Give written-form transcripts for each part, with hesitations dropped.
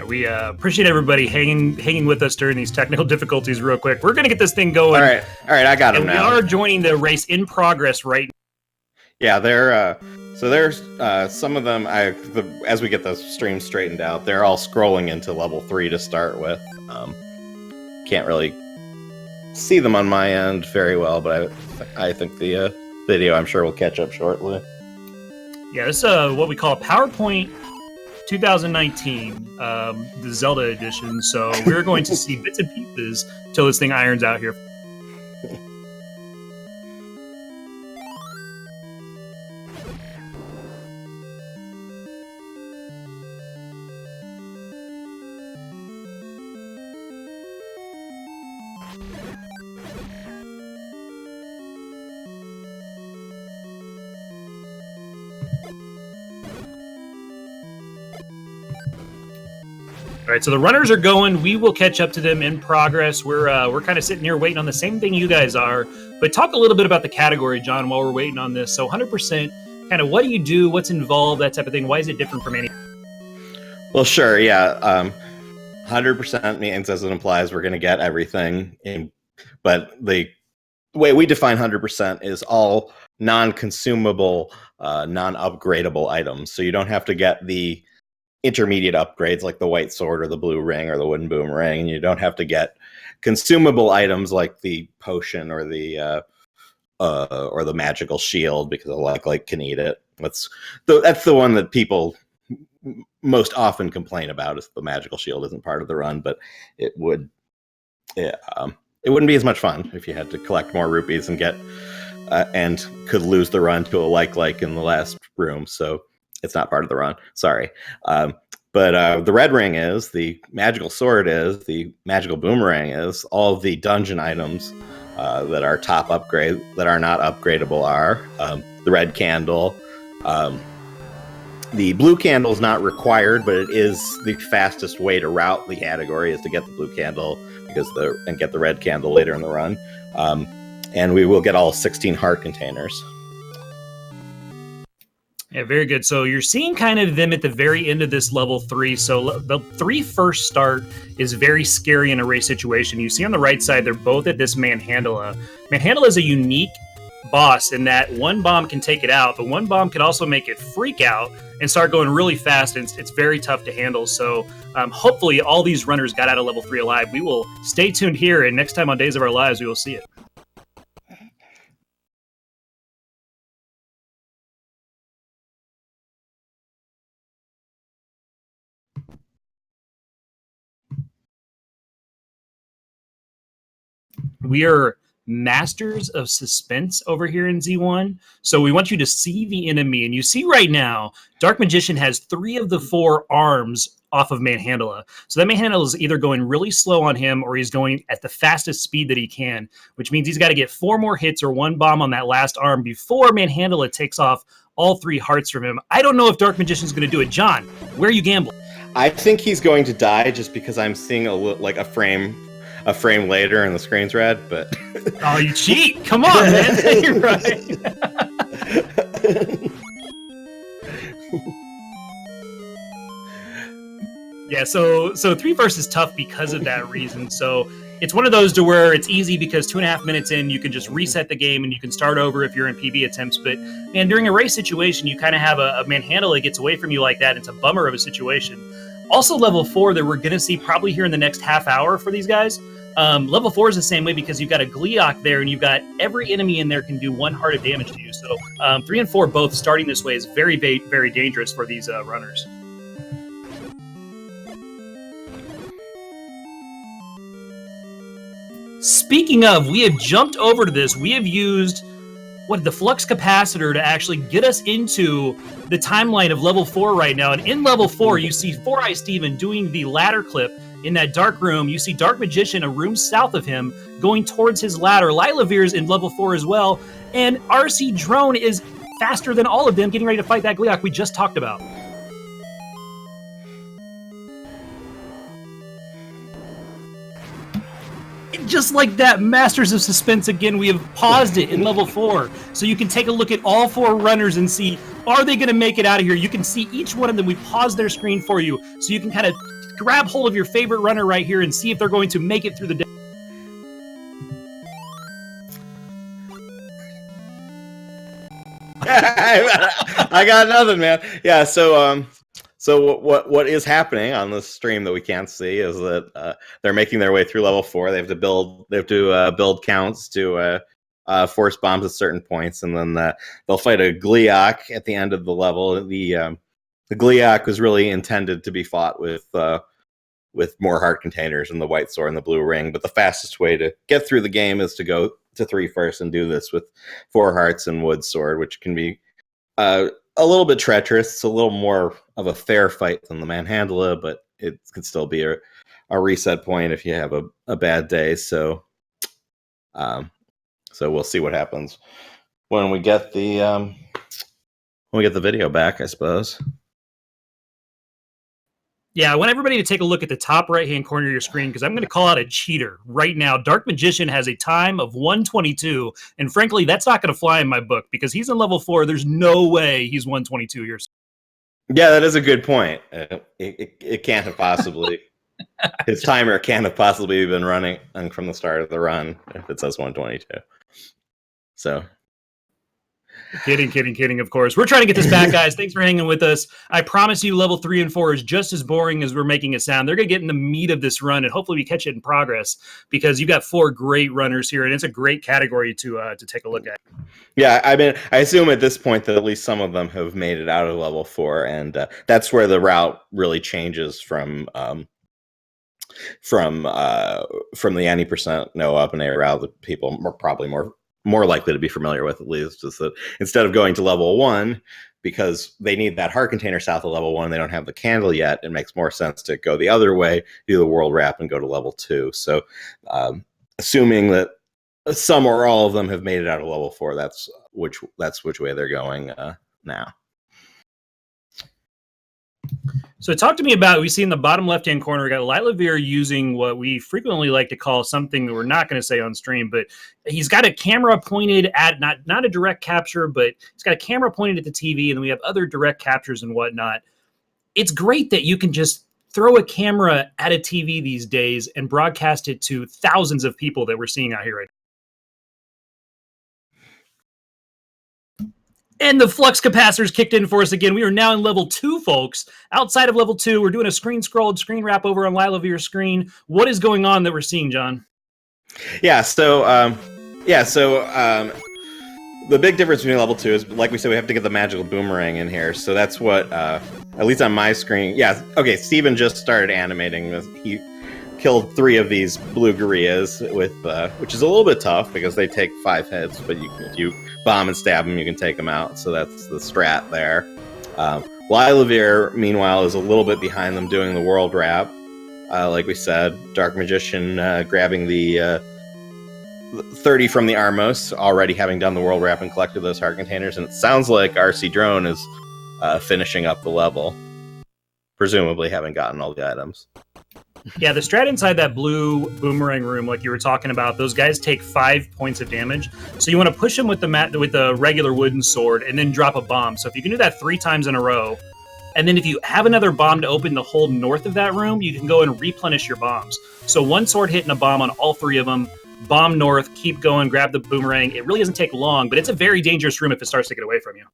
We appreciate everybody hanging with us during these technical difficulties real quick. We're going to get this thing going. All right, I got them now. We are joining the race in progress right now. Yeah, there's some of them, as we get the stream straightened out, they're all scrolling into level 3 to start with. Can't really see them on my end very well, but I think the video, I'm sure, will catch up shortly. Yeah, this is what we call a PowerPoint 2019, the Zelda edition. So we're going to see bits and pieces till this thing irons out here. All right, so the runners are going. We will catch up to them in progress. We're kind of sitting here waiting on the same thing you guys are. But talk a little bit about the category, John, while we're waiting on this. So 100%, kind of what do you do, what's involved, that type of thing. Why is it different from any? Well, sure, yeah. 100% means, as it implies, we're going to get everything. But the way we define 100% is all non-consumable, non-upgradable items. So you don't have to get the intermediate upgrades like the white sword or the blue ring or the wooden boomerang, and you don't have to get consumable items like the potion or the magical shield, because a like can eat it. That's the one that people most often complain about, is the magical shield isn't part of the run, but it wouldn't be as much fun if you had to collect more rupees and get and could lose the run to a like in the last room. So it's not part of the run. Sorry. But the red ring is, the magical sword is, the magical boomerang is, all of the dungeon items that are top upgrade, that are not upgradable are, the red candle. The blue candle is not required, but it is the fastest way to route the category, is to get the blue candle and get the red candle later in the run. And we will get all 16 heart containers. Yeah, very good. So you're seeing kind of them at the very end of this level 3. So the 3 first start is very scary in a race situation. You see on the right side, they're both at this Manhandla. Manhandla is a unique boss in that one bomb can take it out, but one bomb can also make it freak out and start going really fast, and it's very tough to handle. So hopefully all these runners got out of level 3 alive. We will stay tuned here, and next time on Days of Our Lives, we will see it. We are masters of suspense over here in Z1. So we want you to see the enemy. And you see right now, Dark Magician has 3 of the 4 arms off of Manhandla. So that Manhandla is either going really slow on him, or he's going at the fastest speed that he can, which means he's got to get 4 more hits or 1 bomb on that last arm before Manhandla takes off all 3 hearts from him. I don't know if Dark Magician's going to do it. John, where are you gambling? I think he's going to die, just because I'm seeing a frame later and the screen's red, but oh, you cheat. Come on, man. You're right. Yeah, so 3 first is tough because of that reason. So it's one of those to where it's easy because 2.5 minutes in, you can just reset the game and you can start over if you're in PB attempts. But man, during a race situation, you kind of have a Manhandla that gets away from you like that. It's a bummer of a situation. Also, level 4 that we're going to see probably here in the next half hour for these guys. Level 4 is the same way because you've got a Gleeok there, and you've got every enemy in there can do 1 heart of damage to you. So 3 and 4 both starting this way is very, very dangerous for these runners. Speaking of, we have jumped over to this. We have used the flux capacitor to actually get us into the timeline of level 4 right now. And in level 4, you see 4-Eye Steven doing the ladder clip in that dark room. You see Dark Magician, a room south of him, going towards his ladder. Lilaveer's in level 4 as well. And RC Drone is faster than all of them, getting ready to fight that Gleeok we just talked about. Just like that, Masters of Suspense again, we have paused it in level 4. So you can take a look at all 4 runners and see, are they going to make it out of here? You can see each one of them. We paused their screen for you. So you can kind of grab hold of your favorite runner right here and see if they're going to make it through the day. I got nothing, man. Yeah, so what is happening on this stream that we can't see is that they're making their way through level 4. They have to build counts to force bombs at certain points, and then they'll fight a Gliok at the end of the level. The Gliok was really intended to be fought with more heart containers and the white sword and the blue ring, but the fastest way to get through the game is to go to 3 first and do this with 4 hearts and wood sword, which can be a little bit treacherous. It's a little more of a fair fight than the Manhandla, but it could still be a reset point if you have a bad day. So we'll see what happens when we get the video back, I suppose. Yeah, I want everybody to take a look at the top right-hand corner of your screen because I'm going to call out a cheater right now. Dark Magician has a time of 122, and frankly, that's not going to fly in my book because he's in level 4. There's no way he's 122 here. Yeah, that is a good point. It can't have possibly... his timer can't have possibly been running from the start of the run if it says 122. So... Kidding, of course. We're trying to get this back, guys. Thanks for hanging with us. I promise you level 3 and 4 is just as boring as we're making it sound. They're going to get in the meat of this run, and hopefully we catch it in progress because you've got 4 great runners here, and it's a great category to take a look at. Yeah, I mean, I assume at this point that at least some of them have made it out of level 4, and that's where the route really changes from the any percent no Up+A route that people are probably more likely to be familiar with, at least, is that instead of going to level 1, because they need that heart container south of level 1, they don't have the candle yet, it makes more sense to go the other way, do the world wrap, and go to level 2. So assuming that some or all of them have made it out of level 4, that's which way they're going now. So talk to me about, we see in the bottom left-hand corner, we got Lilavir using what we frequently like to call something that we're not going to say on stream, but he's got a camera pointed at, not a direct capture, but he's got a camera pointed at the TV, and then we have other direct captures and whatnot. It's great that you can just throw a camera at a TV these days and broadcast it to thousands of people that we're seeing out here right now. And the flux capacitors kicked in for us again. We are now in level 2, folks. Outside of level 2, we're doing a screen wrap over on Lilavir's screen. What is going on that we're seeing, John? So the big difference between level 2 is, like we said, we have to get the magical boomerang in here. So that's what, at least on my screen. Yeah, okay, Steven just started animating this. He killed 3 of these blue gorillas with, which is a little bit tough because they take 5 hits, but if you bomb and stab them, you can take them out. So that's the strat there. Lilavir, meanwhile, is a little bit behind them doing the world wrap. Like we said, Dark Magician grabbing the 30 from the Armos, already having done the world wrap and collected those heart containers. And it sounds like RC Drone is finishing up the level, presumably having gotten all the items. Yeah, the strat inside that blue boomerang room, like you were talking about, those guys take 5 points of damage. So you want to push them with the regular wooden sword and then drop a bomb. So if you can do that 3 times in a row, and then if you have another bomb to open the hole north of that room, you can go and replenish your bombs. So 1 sword hitting a bomb on all 3 of them, bomb north, keep going, grab the boomerang. It really doesn't take long, but it's a very dangerous room if it starts to get away from you.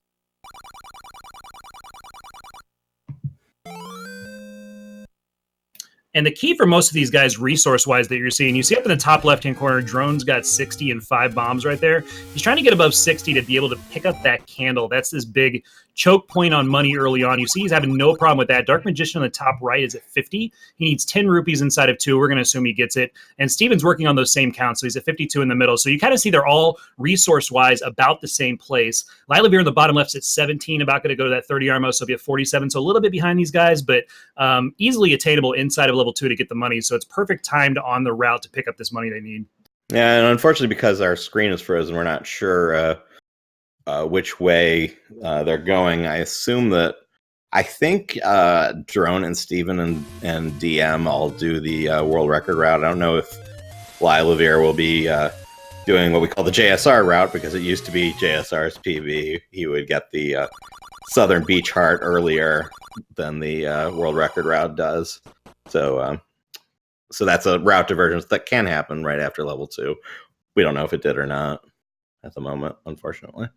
And the key for most of these guys, resource-wise, that you're seeing, you see up in the top left-hand corner, Drone's got 60 and 5 bombs right there. He's trying to get above 60 to be able to pick up that candle. That's this big choke point on money early on. You see he's having no problem with that. Dark Magician on the top right is at 50. He needs 10 rupees inside of 2. We're going to assume he gets it. And Steven's working on those same counts, so he's at 52 in the middle. So you kind of see they're all, resource-wise, about the same place. Lilavir in the bottom left's at 17, about going to go to that 30 Armo, so he'll be at 47. So a little bit behind these guys, but easily attainable inside of level 2 to get the money. So it's perfect timed on the route to pick up this money they need. Yeah, and unfortunately, because our screen is frozen, we're not sure which way they're going. I think Drone and Steven and DM all do the world record route. I don't know Levere will be doing what we call the JSR route, because it used to be JSR's PB. He would get the Southern Beach Heart earlier than the world record route does. So that's a route divergence that can happen right after level 2. We don't know if it did or not at the moment, unfortunately.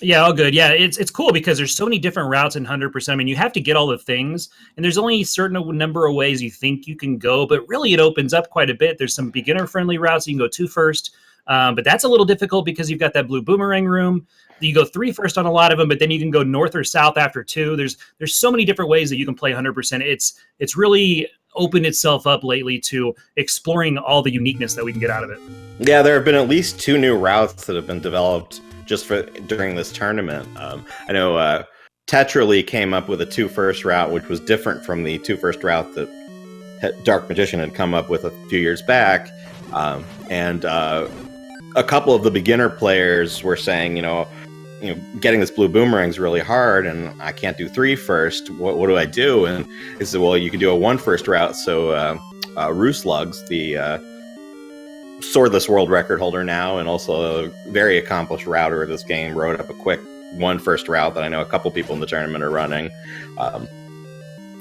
Yeah, all good. Yeah, it's cool because there's so many different routes in 100%. I mean, you have to get all the things, and there's only a certain number of ways you think you can go, but really it opens up quite a bit. There's some beginner-friendly routes you can go 2 first, but that's a little difficult because you've got that blue boomerang room. You go 3 first on a lot of them, but then you can go north or south after 2. There's so many different ways that you can play 100%. It's really opened itself up lately to exploring all the uniqueness that we can get out of it. Yeah, there have been at least 2 new routes that have been developed just for during this tournament. I know Tetrally came up with a 2 first route, which was different from the 2 first route that Dark Magician had come up with a few years back. And a couple of the beginner players were saying, getting this blue boomerang is really hard, and I can't do 3 first. What do I do? And he said, well, you can do a 1 first route. So Rooslugs, the swordless world record holder now, and also a very accomplished router of this game, wrote up a quick 1 first route that I know a couple people in the tournament are running.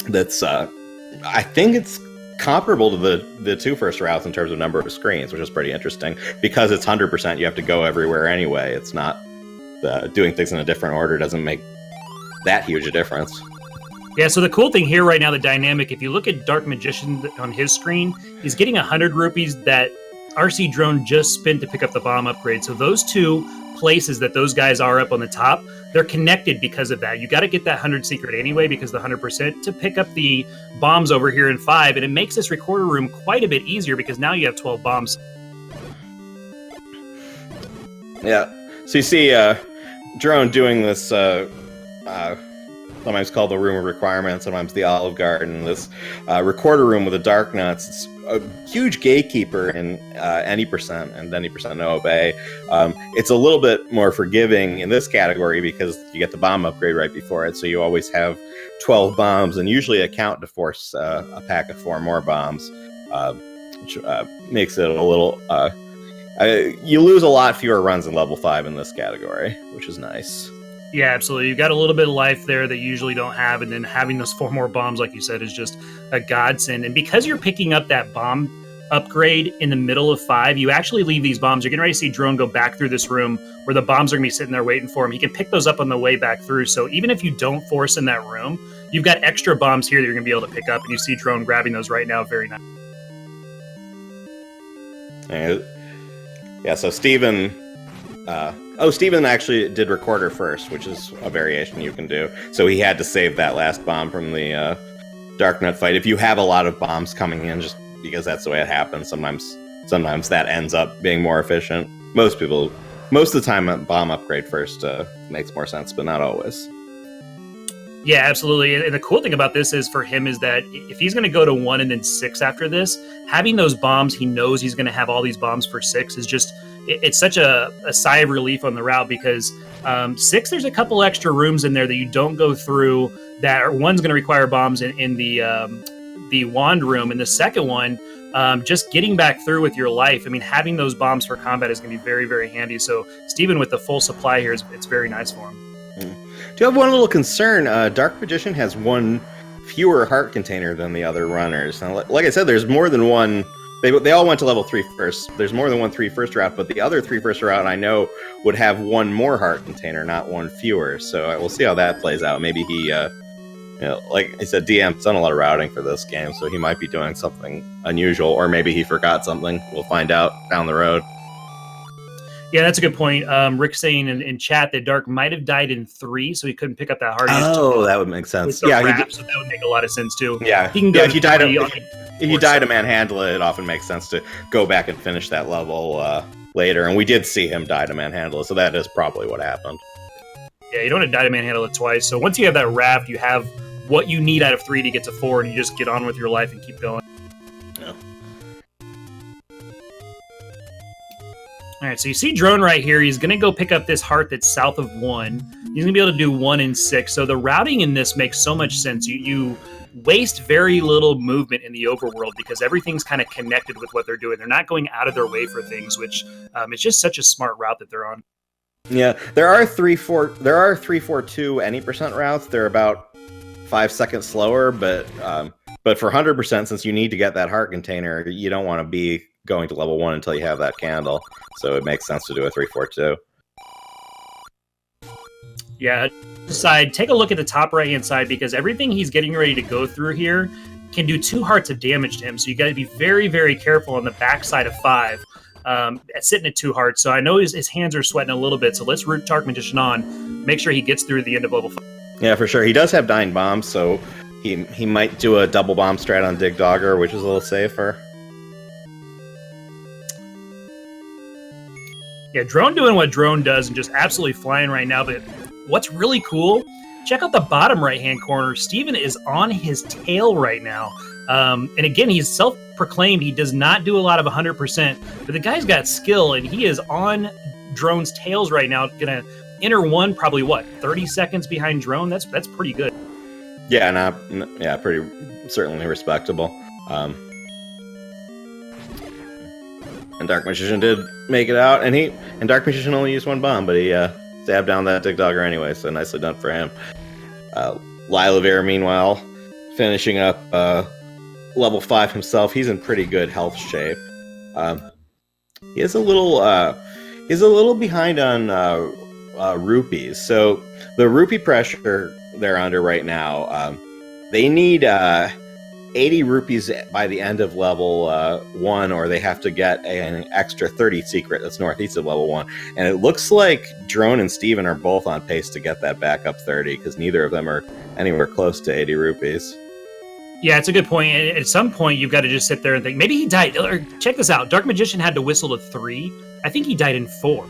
That's I think it's comparable to the 2 first routes in terms of number of screens, which is pretty interesting. Because it's 100%, you have to go everywhere anyway. It's not doing things in a different order doesn't make that huge a difference. Yeah, so the cool thing here right now, the dynamic, if you look at Dark Magician on his screen, he's getting 100 rupees that RC Drone just spent to pick up the bomb upgrade. So those 2 places that those guys are up on the top, they're connected because of that. You got to get that 100 secret anyway because the 100% to pick up the bombs over here in 5, and it makes this recorder room quite a bit easier because now you have 12 bombs. Yeah, so you see Drone doing this sometimes called the Room of Requirements, sometimes the Olive Garden, this recorder room with the Dark Nuts. It's a huge gatekeeper in any percent and any percent no obey. It's a little bit more forgiving in this category because you get the bomb upgrade right before it, so you always have 12 bombs and usually a count to force a pack of 4 more bombs, which makes it a little... you lose a lot fewer runs in level 5 in this category, which is nice. Yeah, absolutely. You've got a little bit of life there that you usually don't have, and then having those 4 more bombs, like you said, is just a godsend. And because you're picking up that bomb upgrade in the middle of 5, you actually leave these bombs. You're getting ready to see Drone go back through this room where the bombs are going to be sitting there waiting for him. He can pick those up on the way back through. So even if you don't force in that room, you've got extra bombs here that you're going to be able to pick up, and you see Drone grabbing those right now. Very nice. Yeah, so Steven... Steven actually did recorder first, which is a variation you can do. So he had to save that last bomb from the Dark Nut fight. If you have a lot of bombs coming in, just because that's the way it happens, sometimes that ends up being more efficient. Most of the time, a bomb upgrade first makes more sense, but not always. Yeah, absolutely. And the cool thing about this is for him is that if he's going to go to 1 and then 6 after this, having those bombs, he knows he's going to have all these bombs for 6 is just, it's such a sigh of relief on the route because 6, there's a couple extra rooms in there that you don't go through that are, one's going to require bombs in the wand room, and the second one, just getting back through with your life. I mean, having those bombs for combat is going to be very, very handy. So Steven with the full supply here, it's very nice for him. Do you have one little concern? Dark Magician has 1 fewer heart container than the other runners. Now, like I said, there's more than one. They all went to level 3 first. There's more than 1 3 first route, but the other 3 first route I know would have 1 more heart container, not 1 fewer. So we'll see how that plays out. Maybe he, like I said, DM's done a lot of routing for this game, so he might be doing something unusual, or maybe he forgot something. We'll find out down the road. Yeah, that's a good point. Rick saying in chat that Dark might have died in 3, so he couldn't pick up that heart. That would make sense. Yeah, so that would make a lot of sense too. Yeah, he can go if you die to manhandle it, it often makes sense to go back and finish that level later. And we did see him die to manhandle it, so that is probably what happened. Yeah, you don't have to die to manhandle it twice. So once you have that raft, you have what you need out of 3 to get to 4, and you just get on with your life and keep going. Yeah. All right, so you see Drone right here. He's going to go pick up this heart that's south of 1. He's going to be able to do 1 and 6. So the routing in this makes so much sense. You waste very little movement in the overworld because everything's kind of connected with what they're doing. They're not going out of their way for things, which it's just such a smart route that they're on. Yeah, there are 3-4-2 any percent routes. They're about 5 seconds slower, but for 100%, since you need to get that heart container, you don't want to be going to level 1 until you have that candle. So it makes sense to do a 3-4-2. Yeah, side. Take a look at the top right-hand side because everything he's getting ready to go through here can do 2 hearts of damage to him. So you got to be very, very careful on the backside of 5, sitting at 2 hearts. So I know his hands are sweating a little bit. So let's root Dark Magician on, make sure he gets through the end of level 5. Yeah, for sure. He does have Dying Bombs, so he might do a double bomb strat on Dig Dogger, which is a little safer. Yeah, Drone doing what Drone does and just absolutely flying right now. But what's really cool, check out the bottom right-hand corner. Steven is on his tail right now. And again, he's self-proclaimed. He does not do a lot of 100%, but the guy's got skill, and he is on Drone's tails right now. Going to enter 1, probably, 30 seconds behind Drone? That's pretty good. Yeah, pretty certainly respectable. And Dark Magician did make it out, and Dark Magician only used 1 bomb, but he stabbed down that Dig Dogger anyway, so nicely done for him. Lilavir, meanwhile, finishing up level 5 himself. He's in pretty good health shape. He is a little behind on rupees. So the rupee pressure they're under right now, they need 80 rupees by the end of level 1, or they have to get an extra 30 secret that's northeast of level 1. And it looks like Drone and Steven are both on pace to get that back up 30, because neither of them are anywhere close to 80 rupees. Yeah, it's a good point. At some point, you've got to just sit there and think, maybe he died. Or check this out. Dark Magician had to whistle to 3. I think he died in 4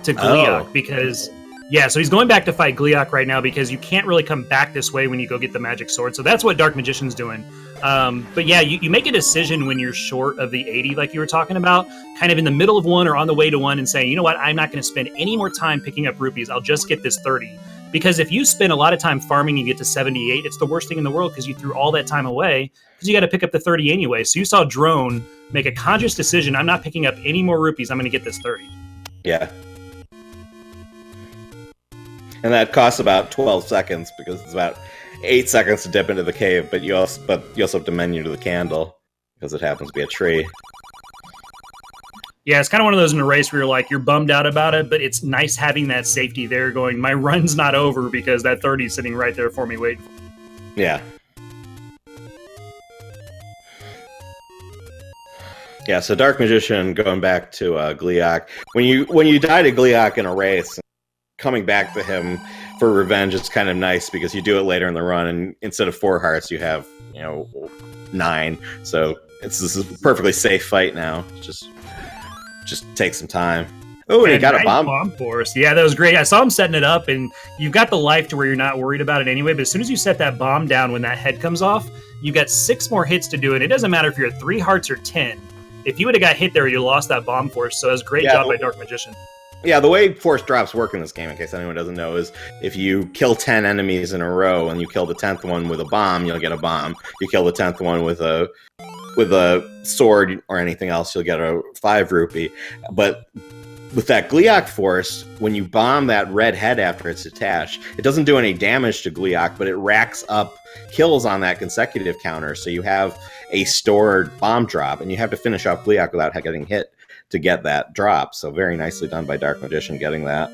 to Gliok because... Yeah, so he's going back to fight Gliok right now because you can't really come back this way when you go get the magic sword. So that's what Dark Magician's doing. But yeah, you make a decision when you're short of the 80, like you were talking about, kind of in the middle of 1 or on the way to 1 and saying, you know what, I'm not going to spend any more time picking up rupees. I'll just get this 30. Because if you spend a lot of time farming and get to 78, it's the worst thing in the world because you threw all that time away because you got to pick up the 30 anyway. So you saw Drone make a conscious decision. I'm not picking up any more rupees. I'm going to get this 30. Yeah. And that costs about 12 seconds because it's about 8 seconds to dip into the cave, but you also have to menu to the candle because it happens to be a tree. Yeah, it's kind of one of those in a race where you're bummed out about it, but it's nice having that safety there going, my run's not over because that 30 is sitting right there for me waiting. Yeah. Yeah, so Dark Magician, going back to Gliok, when you die to Gliok in a race, coming back to him for revenge is kind of nice because you do it later in the run, and instead of 4 hearts, you have 9. So this is a perfectly safe fight now. Just take some time. Oh, and he got a bomb force. Yeah, that was great. I saw him setting it up, and you've got the life to where you're not worried about it anyway. But as soon as you set that bomb down, when that head comes off, you got 6 more hits to do it. It doesn't matter if you're at 3 hearts or 10. If you would have got hit there, you lost that bomb force. So it was a great job by Dark Magician. Yeah, the way force drops work in this game, in case anyone doesn't know, is if you kill 10 enemies in a row and you kill the 10th one with a bomb, you'll get a bomb. You kill the 10th one with a sword or anything else, you'll get a 5 rupee. But with that Gliok force, when you bomb that red head after it's attached, it doesn't do any damage to Gliok, but it racks up kills on that consecutive counter, so you have a stored bomb drop, and you have to finish off Gliok without getting hit to get that drop. So very nicely done by Dark Magician getting that.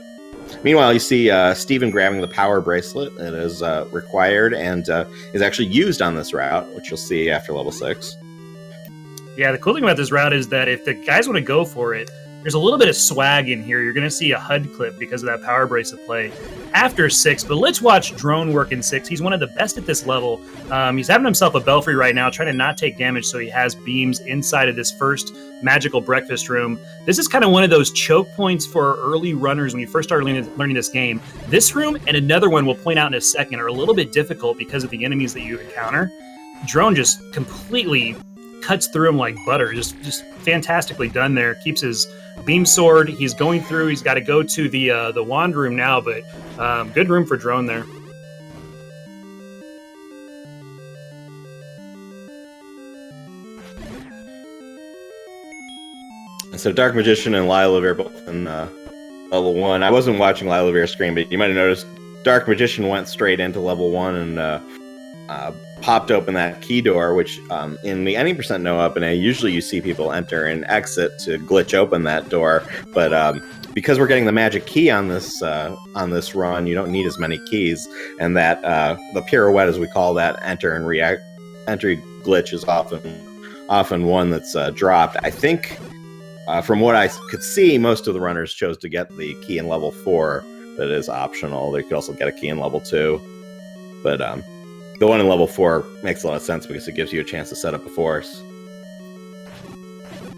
Meanwhile, you see Steven grabbing the power bracelet. It is required and is actually used on this route, which you'll see after level 6. Yeah, the cool thing about this route is that if the guys want to go for it, there's a little bit of swag in here. You're going to see a HUD clip because of that power bracelet play after 6. But let's watch Drone work in 6. He's one of the best at this level. He's having himself a belfry right now, trying to not take damage, so he has beams inside of this first magical breakfast room. This is kind of one of those choke points for early runners when you first start learning this game. This room and another one we'll point out in a second are a little bit difficult because of the enemies that you encounter. Drone just completely cuts through him like butter. Just fantastically done there. Keeps his beam sword. He's going through. He's got to go to the wand room now, but good room for drone there. So Dark Magician and Lila are both in level 1. I wasn't watching Lila screen, but you might have noticed Dark Magician went straight into level 1 and popped open that key door, which in the any percent no Up+A, usually you see people enter and exit to glitch open that door. But because we're getting the magic key on this run, you don't need as many keys, and that the pirouette, as we call that, entry glitch is often one that's dropped. I think. From what I could see, most of the runners chose to get the key in level 4 that is optional. They could also get a key in level 2. But the one in level 4 makes a lot of sense because it gives you a chance to set up a force.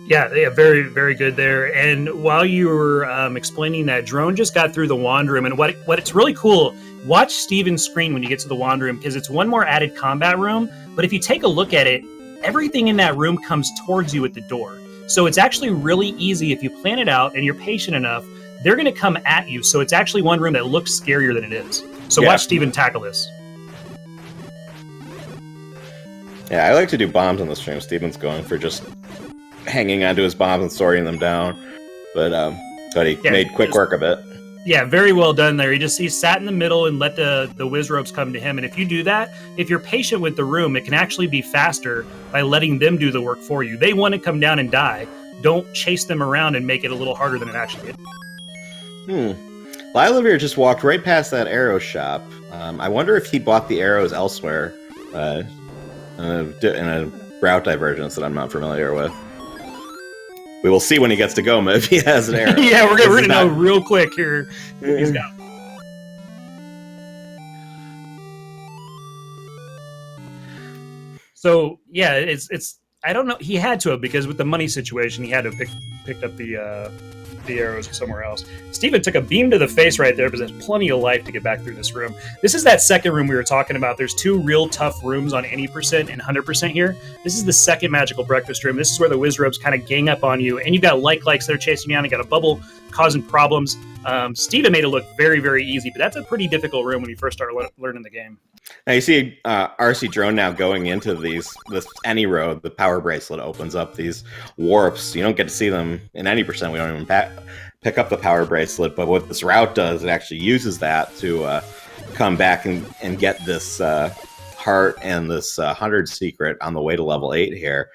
Yeah, very, very good there. And while you were explaining that, Drone just got through the wand room. And what it's really cool, watch Steven's screen when you get to the wand room, because it's one more added combat room. But if you take a look at it, everything in that room comes towards you at the door. So it's actually really easy if you plan it out and you're patient enough. They're going to come at you. So it's actually one room that looks scarier than it is. So watch Steven tackle this. Yeah, I like to do bombs on the stream. Steven's going for just hanging onto his bombs and sorting them down. But he made quick work of it. Yeah, very well done there. He sat in the middle and let the whiz ropes come to him. And if you do that, if you're patient with the room, it can actually be faster by letting them do the work for you. They want to come down and die. Don't chase them around and make it a little harder than it actually is. Lila just walked right past that arrow shop. I wonder if he bought the arrows elsewhere in a route divergence that I'm not familiar with. We will see when he gets to Goma if he has an arrow. Yeah, we're going to know real quick here. He's got. So yeah, it's. I don't know. He had to have, because with the money situation, he had to have picked up the arrows somewhere else. Steven took a beam to the face right there, but there's plenty of life to get back through this room. This is that second room we were talking about. There's two real tough rooms on any percent and 100% here. This is the second magical breakfast room. This is where the whiz ropes kind of gang up on you, and you've got likes that are chasing you down. You got a bubble causing problems. Steven made it look very, very easy, but that's a pretty difficult room when you first start learning the game. Now you see RC Drone now going into this any road. The power bracelet opens up these warps. You don't get to see them in any percent. We don't even pick up the power bracelet. But what this route does, it actually uses that to come back and get this heart and this 100 secret on the way to level 8 here.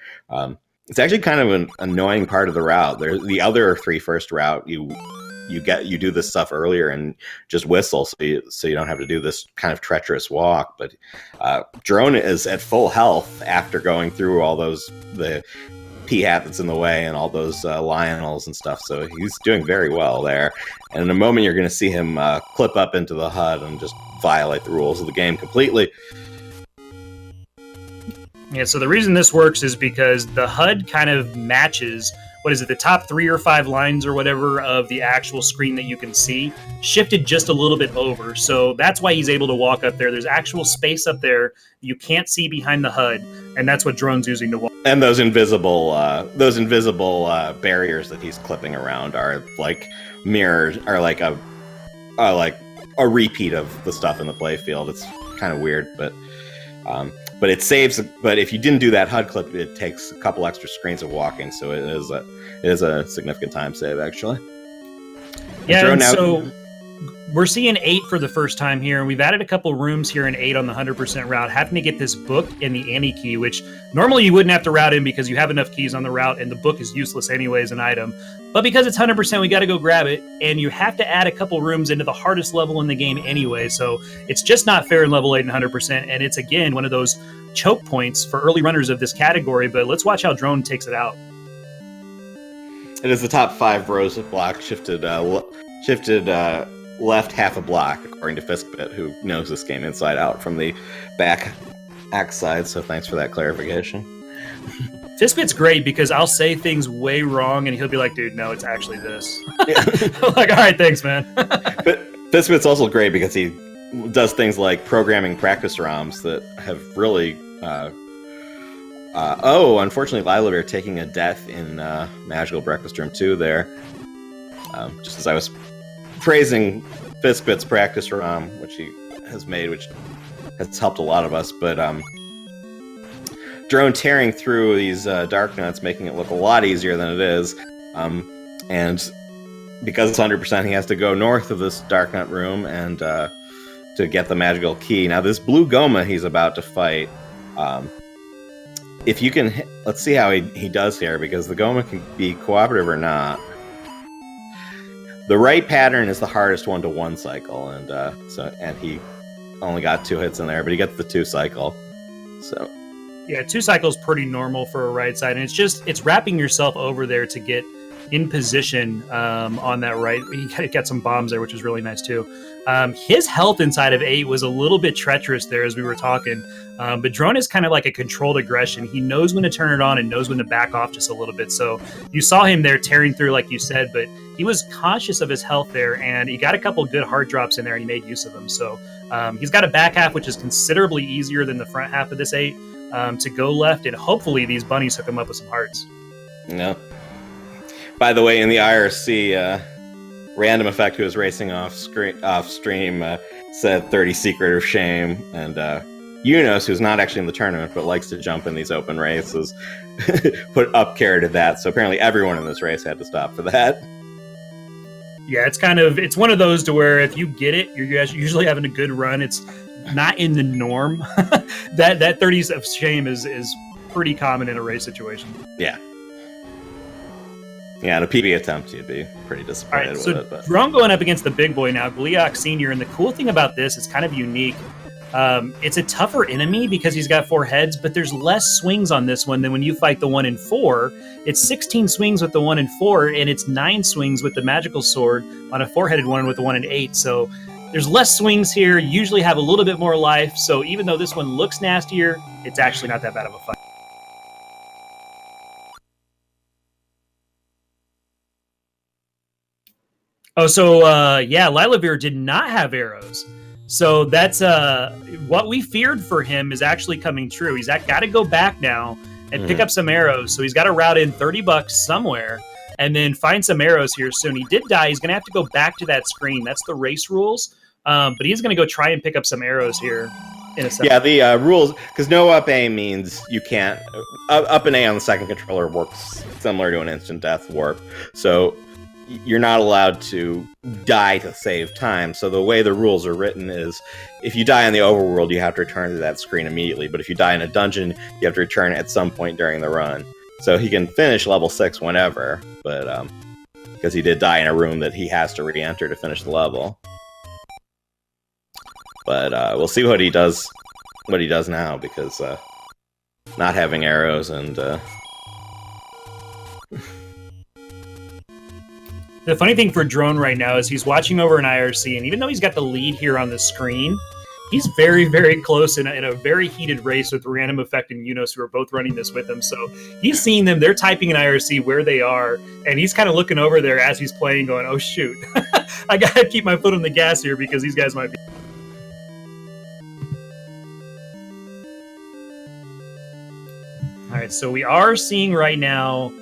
It's actually kind of an annoying part of the route. There's the other 3 first route. You do this stuff earlier and just whistle, so you don't have to do this kind of treacherous walk. But Drone is at full health after going through all the P-hat that's in the way and all those Lionels and stuff. So he's doing very well there. And in a moment, you're going to see him clip up into the HUD and just violate the rules of the game completely. Yeah, so the reason this works is because the HUD kind of matches, the top 3 or 5 lines or whatever of the actual screen that you can see, shifted just a little bit over. So that's why he's able to walk up there. There's actual space up there you can't see behind the HUD, and that's what Drone's using to walk. And those invisible barriers that he's clipping around are like mirrors, are like a repeat of the stuff in the playfield. It's kind of weird, but it saves. But if you didn't do that HUD clip, it takes a couple extra screens of walking, so it is a significant time save, actually. Yeah, and so we're seeing 8 for the first time here, and we've added a couple rooms here in 8 on the 100% route, having to get this book and the Annie key, which normally you wouldn't have to route in because you have enough keys on the route, and the book is useless anyway as an item. But because it's 100%, we got to go grab it, and you have to add a couple rooms into the hardest level in the game anyway, so it's just not fair in level 8 and 100%, and it's, again, one of those choke points for early runners of this category, but let's watch how Drone takes it out. It is the top 5 rows of block shifted left half a block, according to Fiskbit, who knows this game inside out from the back side, so thanks for that clarification. Fiskbit's great because I'll say things way wrong, and he'll be like, dude, no, it's actually this. I'm like, all right, thanks, man. But Fiskbit's also great because he does things like programming practice ROMs that have really Unfortunately, Lila Bear taking a death in Magical Breakfast Room 2 there. Just as I was praising Fiskbit's practice ROM, which he has made, which has helped a lot of us, but Drone tearing through these dark nuts, making it look a lot easier than it is. And because it's 100%, he has to go north of this dark nut room and to get the magical key. Now, this blue Goma he's about to fight, if you can, let's see how he does here, because the Goma can be cooperative or not. The right pattern is the hardest one to one cycle, and he only got 2 hits in there, but he gets the 2 cycle. So yeah, 2 cycles pretty normal for a right side, and it's wrapping yourself over there to get in position on that right. He got some bombs there, which was really nice too. His health inside of 8 was a little bit treacherous there as we were talking, but Drone is kind of like a controlled aggression. He knows when to turn it on and knows when to back off just a little bit. So you saw him there tearing through, like you said, but he was conscious of his health there, and he got a couple good hard drops in there, and he made use of them. So he's got a back half, which is considerably easier than the front half of this 8 to go left, and hopefully these bunnies hook him up with some hearts. No. By the way, in the IRC, Random Effect, who was racing off stream, said 30 Secret of Shame, and Unos, who's not actually in the tournament but likes to jump in these open races, put up care to that. So apparently everyone in this race had to stop for that. Yeah, it's one of those to where if you get it, you're usually having a good run. It's not in the norm. that 30s of shame is pretty common in a race situation. Yeah. Yeah, in a PB attempt, you'd be pretty disappointed with it. But Drone going up against the big boy now, Gliok Sr., and the cool thing about this is kind of unique. It's a tougher enemy because he's got 4 heads, but there's less swings on this one than when you fight the 1 and 4. It's 16 swings with the 1 and 4, and it's 9 swings with the magical sword on a 4-headed one with the 1 and 8. So there's less swings here. You usually have a little bit more life. So even though this one looks nastier, it's actually not that bad of a fight. Oh, so Lila Bear did not have arrows. So that's what we feared for him is actually coming true. He's got to go back now and pick up some arrows. So he's got to route in $30 somewhere and then find some arrows here soon. He did die. He's going to have to go back to that screen. That's the race rules. But he's going to go try and pick up some arrows here in a second. Yeah, the rules, because no Up+A means you can't. Up+A on the second controller works similar to an instant death warp. So you're not allowed to die to save time. So the way the rules are written is if you die in the overworld, you have to return to that screen immediately. But if you die in a dungeon, you have to return at some point during the run. So he can finish level 6 whenever, but because he did die in a room that he has to re-enter to finish the level. But we'll see what he does now, because not having arrows and the funny thing for Drone right now is he's watching over an IRC, and even though he's got the lead here on the screen, he's very, very close in a very heated race with Random Effect and Unos, who are both running this with him. So he's seeing them. They're typing in IRC where they are, and he's kind of looking over there as he's playing going, oh, shoot. I got to keep my foot on the gas here because these guys might be... All right, so we are seeing right now...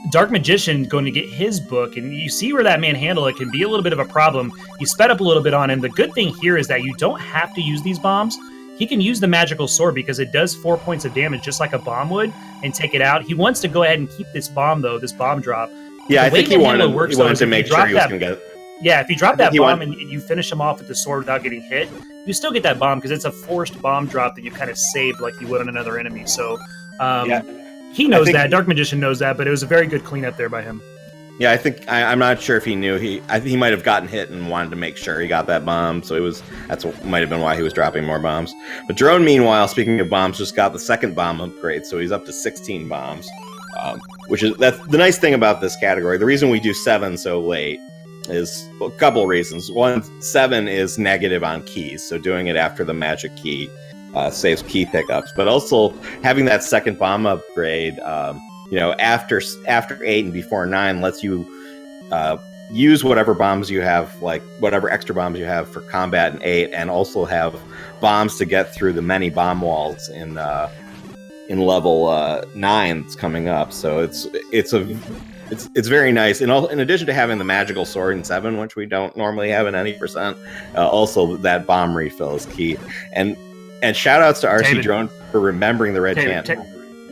Dark Magician going to get his book, and you see where that manhandle, it can be a little bit of a problem. He sped up a little bit on him. The good thing here is that you don't have to use these bombs. He can use the magical sword because it does 4 points of damage just like a bomb would and take it out. He wants to go ahead and keep this bomb, though, this bomb drop. Yeah, I think he wanted to make sure he was going to get it. Yeah, if you drop that bomb and you finish him off with the sword without getting hit, you still get that bomb because it's a forced bomb drop that you kind of saved like you would on another enemy. So, yeah. He knows that. Dark Magician knows that, but it was a very good cleanup there by him. Yeah, I think I'm not sure if he knew. I think he might have gotten hit and wanted to make sure he got that bomb. So that's what might have been why he was dropping more bombs. But Drone, meanwhile, speaking of bombs, just got the second bomb upgrade, so he's up to 16 bombs. That's the nice thing about this category. The reason we do 7 so late is a couple reasons. One, 7 is negative on keys, so doing it after the magic key saves key pickups, but also having that second bomb upgrade, after 8 and before 9 lets you use whatever bombs you have, like whatever extra bombs you have for combat in 8, and also have bombs to get through the many bomb walls in in level 9 that's coming up. So it's very nice. And in addition to having the magical sword in 7, which we don't normally have in any percent, also that bomb refill is key. And shout outs to RC Drone for remembering the red candle.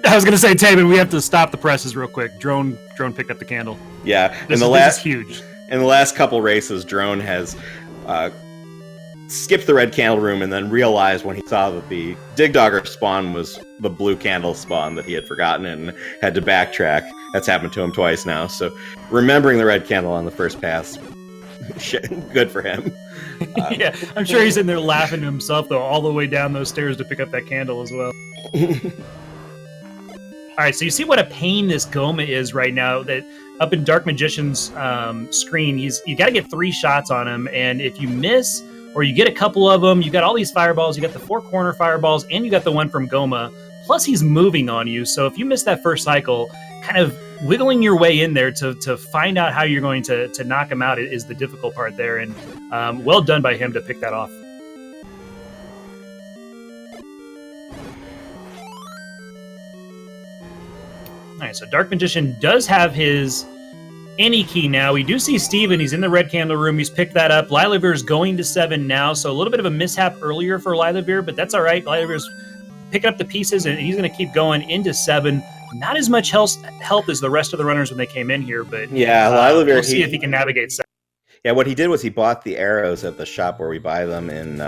I was going to say, Taven, we have to stop the presses real quick. Drone picked up the candle. Yeah, this is huge. In the last couple races, Drone has skipped the red candle room and then realized when he saw that the Dig Dogger spawn was the blue candle spawn that he had forgotten and had to backtrack. That's happened to him twice now. So remembering the red candle on the first pass, good for him. Yeah, I'm sure he's in there laughing to himself, though, all the way down those stairs to pick up that candle as well. All right, so you see what a pain this Goma is right now. That up in Dark Magician's screen, you got to get 3 shots on him, and if you miss or you get a couple of them, you got all these fireballs, you got the 4 corner fireballs, and you got the one from Goma. Plus, he's moving on you, so if you miss that first cycle, kind of wiggling your way in there to find out how you're going to knock him out is the difficult part there, and well done by him to pick that off. All right, so Dark Magician does have his any key now. We do see Steven. He's in the red candle room. He's picked that up. Lilavir's going to 7 now, so a little bit of a mishap earlier for Lilavir, but that's all right. Lilavir's picking up the pieces, and he's going to keep going into 7. Not as much health as the rest of the runners when they came in here, but yeah, Lilavir, we'll see if he can navigate 7. Yeah, what he did was he bought the arrows at the shop where we buy them in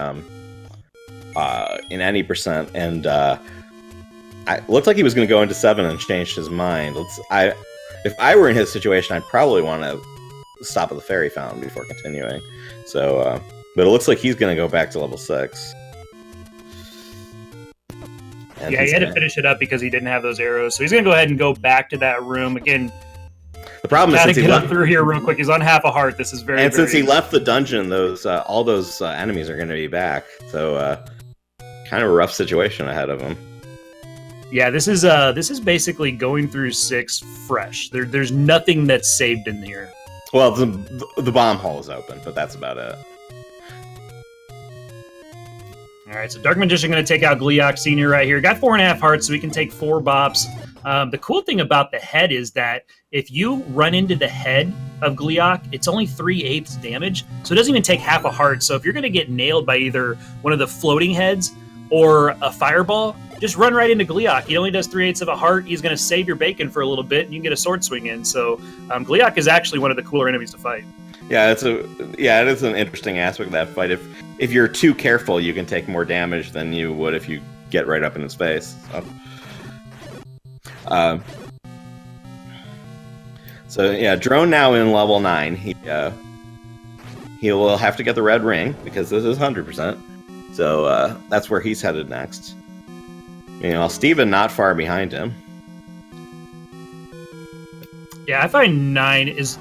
any percent, and it looked like he was going to go into 7 and changed his mind. If I were in his situation, I'd probably want to stop at the fairy fountain before continuing. So, but it looks like he's going to go back to level 6. And yeah, he had to finish it up because he didn't have those arrows. So he's going to go ahead and go back to that room. Again, the problem is, since he left through here real quick, he's on half a heart. This is very, and since he left the dungeon, all those enemies are going to be back. So, kind of a rough situation ahead of him. Yeah, this is basically going through 6 fresh. There's nothing that's saved in here. Well, the bomb hole is open, but that's about it. All right, so Dark Magician going to take out Gleeok Senior right here. Got 4.5 hearts, so we can take 4 bops. The cool thing about the head is that if you run into the head of Gleeok, it's only 3/8 damage, so it doesn't even take half a heart. So if you're going to get nailed by either one of the floating heads or a fireball, just run right into Gleeok. He only does 3/8 of a heart. He's going to save your bacon for a little bit, and you can get a sword swing in. So Gleeok is actually one of the cooler enemies to fight. Yeah, it is an interesting aspect of that fight. If you're too careful, you can take more damage than you would if you get right up in his face. So yeah, Drone now in level 9. He will have to get the red ring because this is 100%. So that's where he's headed next. Meanwhile, Steven not far behind him. Yeah, I find 9 is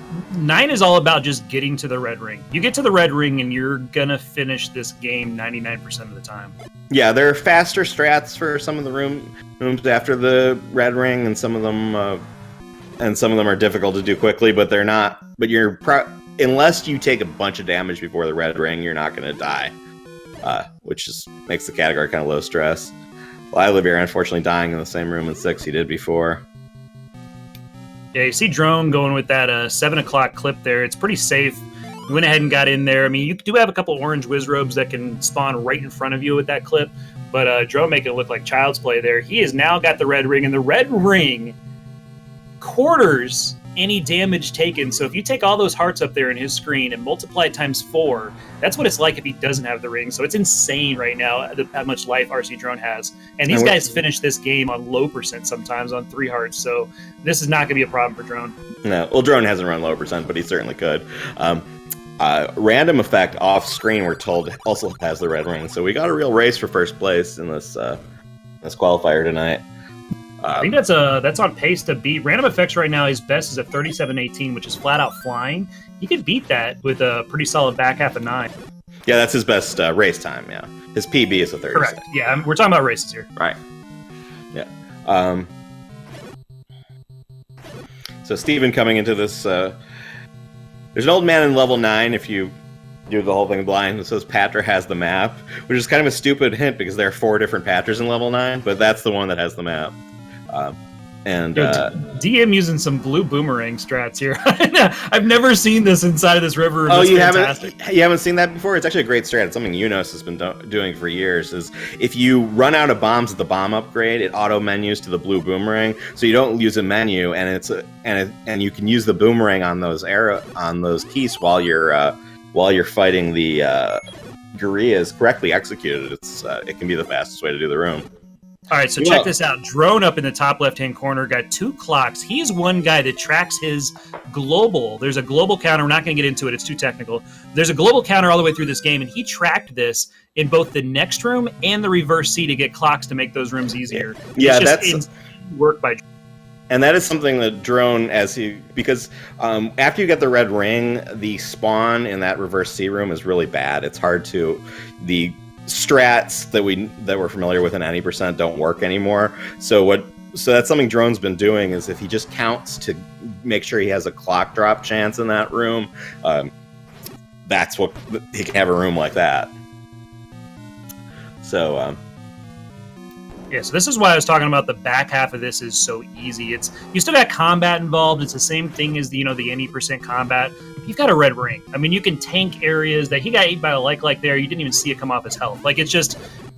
all about just getting to the red ring. You get to the red ring and you're gonna finish this game 99% of the time. Yeah, there are faster strats for some of the rooms after the red ring, and some of them are difficult to do quickly. But they're not. But unless you take a bunch of damage before the red ring, you're not gonna die, which just makes the category kind of low stress. Lilavir unfortunately dying in the same room in 6 he did before. Yeah, you see Drone going with that 7 o'clock clip there. It's pretty safe. You went ahead and got in there. I mean, you do have a couple orange Wizrobes that can spawn right in front of you with that clip, but Drone making it look like child's play there. He has now got the red ring, and the red ring quarters any damage taken. So if you take all those hearts up there in his screen and multiply it times 4, that's what it's like if he doesn't have the ring. So it's insane right now how much life RC Drone has. And these guys finish this game on low percent sometimes on 3 hearts. So this is not going to be a problem for Drone. No, well, Drone hasn't run low percent, but he certainly could. Random effect off screen, we're told, also has the red ring. So we got a real race for first place in this qualifier tonight. I think that's on pace to beat. Random Effects right now, his best is a 37.18, which is flat out flying. He could beat that with a pretty solid back half of 9. Yeah, that's his best race time, yeah. His PB is a 36. Correct. Yeah, we're talking about races here. Right. Yeah. So Steven coming into this... there's an old man in level 9 if you do the whole thing blind. It says Patra has the map, which is kind of a stupid hint because there are 4 different Patras in level 9, but that's the one that has the map. DM using some blue boomerang strats here. I've never seen this inside of this river. Oh, you haven't seen that before? It's actually a great strat. It's something Unos has been doing for years. Is if you run out of bombs at the bomb upgrade, it auto menus to the blue boomerang, so you don't use a menu, and you can use the boomerang on those keys while you're fighting the Guerrillas correctly executed. It can be the fastest way to do the room. All right, so check this out. Drone up in the top left-hand corner got 2 clocks. He's one guy that tracks his global. There's a global counter. We're not going to get into it. It's too technical. There's a global counter all the way through this game, and he tracked this in both the next room and the reverse C to get clocks to make those rooms easier. Yeah, that's work by. And that is something that Drone, because after you get the red ring, the spawn in that reverse C room is really bad. It's hard to the strats that we're familiar with in any percent don't work anymore. So that's something Drone's been doing is if he just counts to make sure he has a clock drop chance in that room, that's what he can have a room like that. So yeah, so this is why I was talking about the back half of this is so easy. You still got combat involved. It's the same thing as the any percent combat. You've got a red ring. I mean, you can tank areas that he got eaten by a like there. You didn't even see it come off his health. Like it's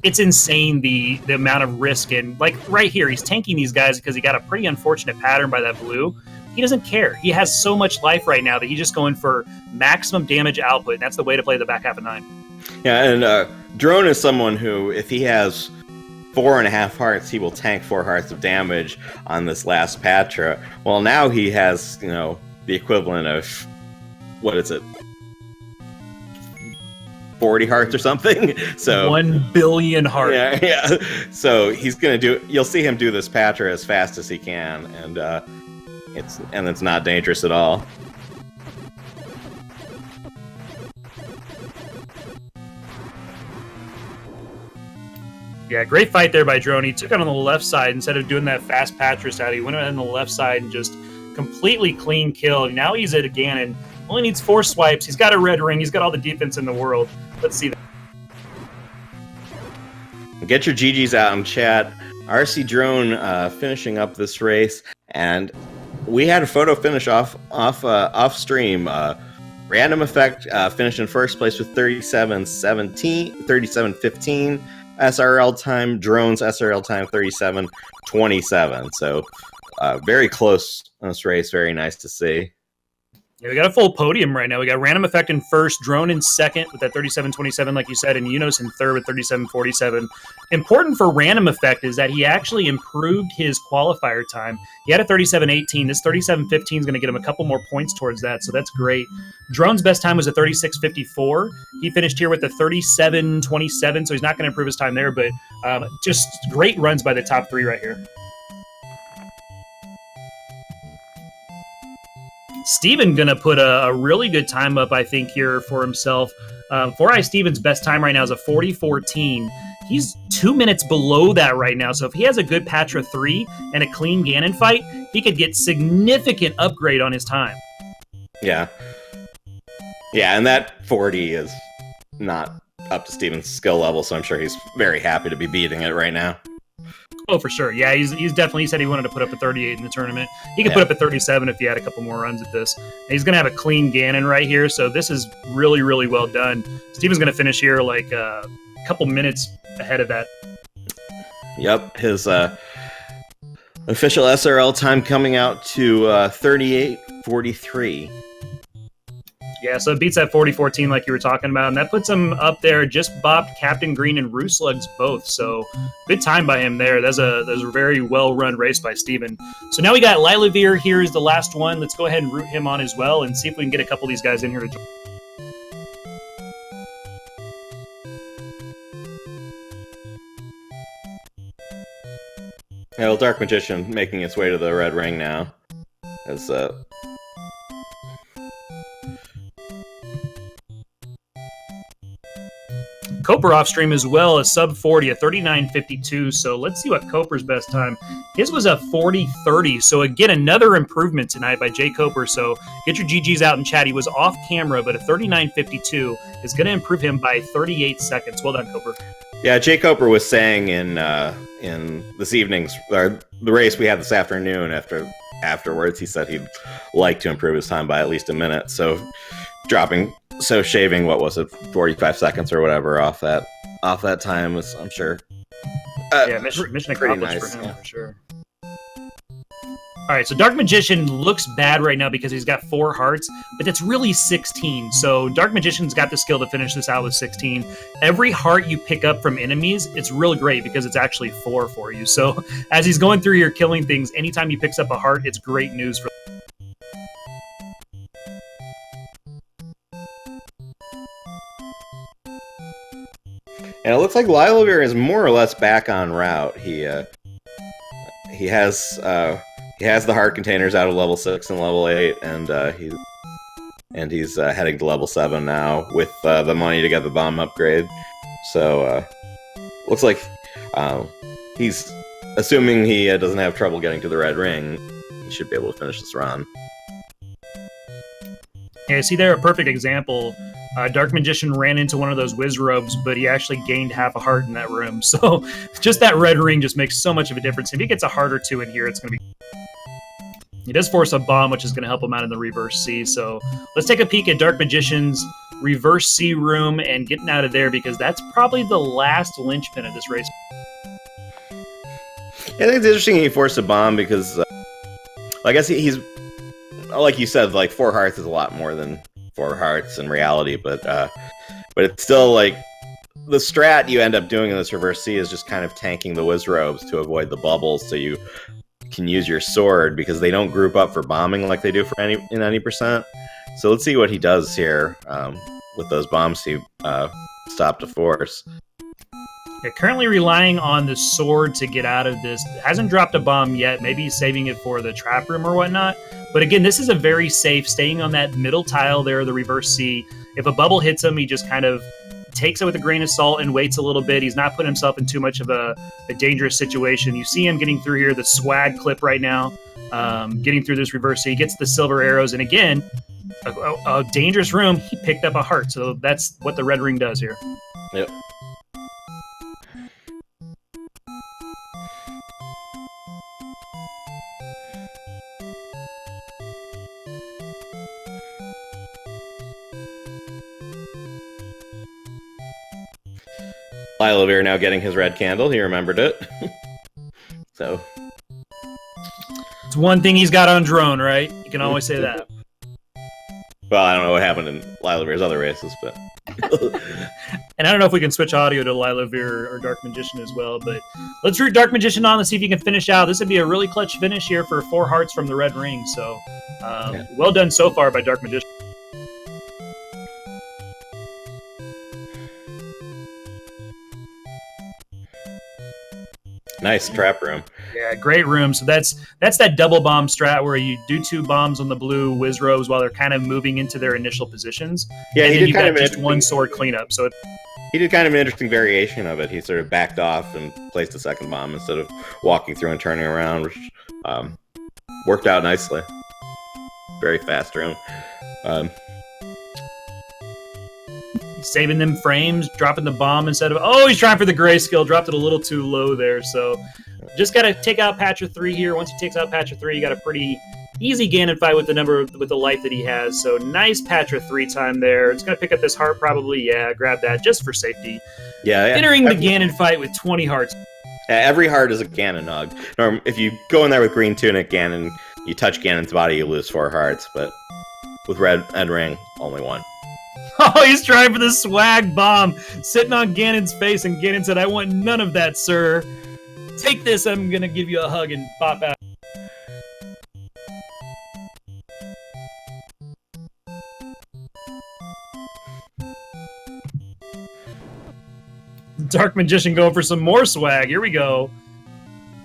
insane the amount of risk. And like right here, he's tanking these guys because he got a pretty unfortunate pattern by that blue. He doesn't care. He has so much life right now that he's just going for maximum damage output. And that's the way to play the back half of 9. Yeah, and Drone is someone who, if he has 4.5 hearts, he will tank 4 hearts of damage on this last Patra. Well, now he has, the equivalent of, what is it? 40 hearts or something? So 1 billion hearts. Yeah. So he's gonna you'll see him do this Patra as fast as he can, and it's not dangerous at all. Yeah, great fight there by Drone. He took it on the left side instead of doing that fast Patra style. He went on the left side and just completely clean kill. Now he's at a Ganon. Only needs 4 swipes. He's got a red ring. He's got all the defense in the world. Let's see that. Get your GGs out in chat. RC Drone finishing up this race, and we had a photo finish off stream. Random Effect finished in first place with 37:15 SRL time. Drone's SRL time 37:27. So very close on this race. Very nice to see. Yeah, we got a full podium right now. We got Random Effect in first, Drone in second with that 37:27, like you said, and Unos in third with 37:47. Important for Random Effect is that he actually improved his qualifier time. He had a 37:18. This 37:15 is going to get him a couple more points towards that, so that's great. Drone's best time was a 36:54. He finished here with a 37:27, so he's not going to improve his time there, but just great runs by the top 3 right here. Steven gonna put a really good time up, I think, here for himself. 4i Steven's best time right now is a 40:14. He's 2 minutes below that right now, so if he has a good Patra 3 and a clean Ganon fight, he could get significant upgrade on his time. Yeah, and that 40 is not up to Steven's skill level, so I'm sure he's very happy to be beating it right now. Oh, for sure. Yeah, he's definitely, he said he wanted to put up a 38 in the tournament. He could put up a 37 if he had a couple more runs at this. And he's going to have a clean Ganon right here, so this is really, really well done. Steven's going to finish here like a couple minutes ahead of that. Yep, his official SRL time coming out to 38:43. Yeah, so it beats that 40:14 like you were talking about, and that puts him up there, just bopped Captain Green and Rooslugs both, so good time by him there. That's a very well-run race by Steven. So now we got Lilavir here is the last one. Let's go ahead and root him on as well and see if we can get a couple of these guys in here to join. Yeah, well, Dark Magician making its way to the red ring now. As Koper off stream as well, a sub 40, a 39.52. So let's see what Koper's best time. His was a 40.30. So again, another improvement tonight by Jay Koper. So get your GGs out in chat. He was off camera, but a 39.52 is going to improve him by 38 seconds. Well done, Koper. Yeah, Jay Koper was saying in this evening's, or the race we had this afternoon afterwards, he said he'd like to improve his time by at least a minute. So shaving, what was it, 45 seconds or whatever off that time was, I'm sure. Mission accomplished for him, for sure. All right, so Dark Magician looks bad right now because he's got 4 hearts, but that's really 16. So Dark Magician's got the skill to finish this out with 16. Every heart you pick up from enemies, it's really great because it's actually 4 for you. So as he's going through here killing things, anytime he picks up a heart, it's great news for. And it looks like Lilavir is more or less back on route. He has the heart containers out of level 6 and level 8, and he's heading to level 7 now with the money to get the bomb upgrade. So looks like he's assuming he doesn't have trouble getting to the red ring. He should be able to finish this run. Yeah, see there, a perfect example. Dark Magician ran into one of those whiz robes, but he actually gained half a heart in that room. So just that red ring just makes so much of a difference. If he gets a heart or 2 in here, it's going to be... He does force a bomb, which is going to help him out in the reverse C. So let's take a peek at Dark Magician's reverse C room and getting out of there, because that's probably the last linchpin of this race. Yeah, I think it's interesting he forced a bomb because I guess he's, like you said, like 4 hearts is a lot more than 4 hearts in reality, but it's still like the strat you end up doing in this reverse C is just kind of tanking the whiz robes to avoid the bubbles, so you can use your sword because they don't group up for bombing like they do for any percent. So let's see what he does here with those bombs he stopped to force. Yeah, currently relying on the sword to get out of this. Hasn't dropped a bomb yet. Maybe he's saving it for the trap room or whatnot. But again, this is a very safe, staying on that middle tile there, the reverse C. If a bubble hits him, he just kind of takes it with a grain of salt and waits a little bit. He's not putting himself in too much of a dangerous situation. You see him getting through here, the swag clip right now, getting through this reverse C. He gets the silver arrows. And again, a dangerous room. He picked up a heart. So that's what the red ring does here. Yep. Lilavir now getting his red candle. He remembered it. So it's one thing he's got on drone, right? You can always say that. Well, I don't know what happened in Lilavir's other races, but and I don't know if we can switch audio to Lilavir or Dark Magician as well, but let's root Dark Magician on and see if he can finish out. This would be a really clutch finish here for 4 hearts from the red ring. So well done so far by Dark Magician. Nice trap room. Yeah, great room. So that's that double bomb strat where you do 2 bombs on the blue whiz robes while they're kind of moving into their initial positions. Yeah, and he then did you kind got of just 1 sword cleanup. So he did kind of an interesting variation of it. He sort of backed off and placed a second bomb instead of walking through and turning around, which worked out nicely. Very fast room. Saving them frames, dropping the bomb instead of... Oh, he's trying for the grayscale. Dropped it a little too low there. So just got to take out Patcher 3 here. Once he takes out Patcher 3, you got a pretty easy Ganon fight with the life that he has. So nice Patcher 3 time there. It's going to pick up this heart probably. Yeah, grab that just for safety. Yeah. Entering the Ganon fight with 20 hearts. Every heart is a Ganon nug. If you go in there with green tunic Ganon, you touch Ganon's body, you lose 4 hearts. But with red ring, only 1. Oh, he's trying for the swag bomb, sitting on Ganon's face, and Ganon said, "I want none of that, sir. Take this, I'm gonna give you a hug," and pop out. Dark Magician going for some more swag. Here we go.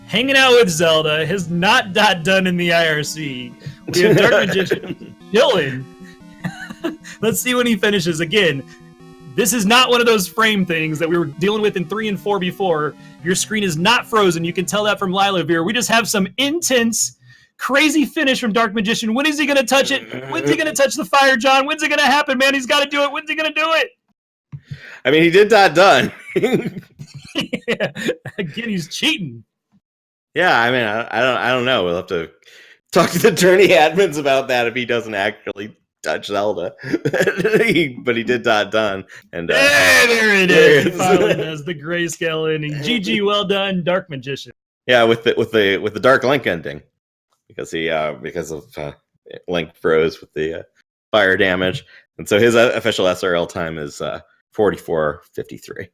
Hanging out with Zelda, has not done in the IRC. We have Dark Magician chilling. Let's see when he finishes again. This is not one of those frame things that we were dealing with in 3 and 4 before. Your screen is not frozen. You can tell that from Lilavir. We just have some intense, crazy finish from Dark Magician. When is he going to touch it? When's he going to touch the fire, John? When's it going to happen, man? He's got to do it. When's he going to do it? I mean, he did that done. Yeah. Again, he's cheating. Yeah, I mean, I don't know. We'll have to talk to the attorney admins about that if he doesn't actually touch Zelda. But he did that done. And there it is. He finally does the grayscale ending. GG, well done, Dark Magician. Yeah, with the Dark Link ending, because Link froze with the fire damage, and so his official SRL time is 44:53.